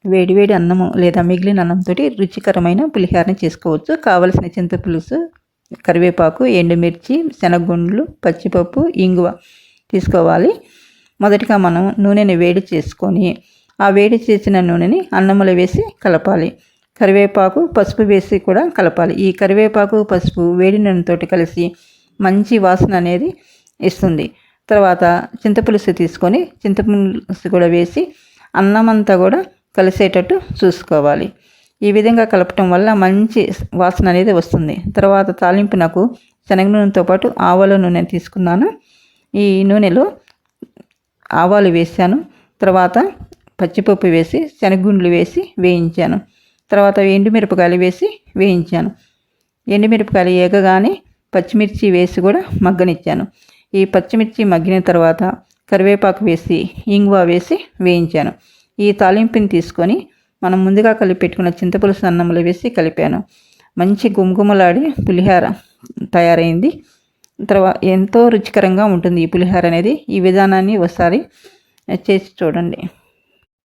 వేడివేడి అన్నము లేదా మిగిలిన అన్నంతో రుచికరమైన పులిహోరని చేసుకోవచ్చు. కావలసిన చింతపులుసు, కరివేపాకు, ఎండుమిర్చి, శనగగుండ్లు, పచ్చిపప్పు, ఇంగువ తీసుకోవాలి. మొదటిగా మనం నూనెని వేడి చేసుకొని ఆ వేడి చేసిన నూనెని అన్నంలో వేసి కలపాలి. కరివేపాకు, పసుపు వేసి కూడా కలపాలి. ఈ కరివేపాకు, పసుపు వేడి నూనెతో కలిసి మంచి వాసన అనేది ఇస్తుంది. తర్వాత చింతపులుసు తీసుకొని చింతపులుసు కూడా వేసి అన్నం అంతా కూడా కలిసేటట్టు చూసుకోవాలి. ఈ విధంగా కలపటం వల్ల మంచి వాసన అనేది వస్తుంది. తర్వాత తాలింపు నాకు శనగ నూనెతో పాటు ఆవాల నూనె తీసుకున్నాను. ఈ నూనెలో ఆవాలు వేసాను. తర్వాత పచ్చిపప్పు వేసి శనగగుండ్లు వేసి వేయించాను. తర్వాత ఎండుమిరపకాయలు వేసి వేయించాను. ఎండుమిరపకాయలు ఏగగానే పచ్చిమిర్చి వేసి కూడా మగ్గనిచ్చాను. ఈ పచ్చిమిర్చి మగ్గిన తర్వాత కరివేపాకు వేసి ఇంగువ వేసి వేయించాను. ఈ తాలింపుని తీసుకొని మనం ముందుగా కలిపి పెట్టుకున్న చింతపులుసు అన్నంలో వేసి కలిపాను. మంచి గుమగుమలాడి పులిహోర తయారైంది. తర్వాత ఎంతో రుచికరంగా ఉంటుంది ఈ పులిహోర అనేది. ఈ విధానాన్ని ఒకసారి చేసి చూడండి.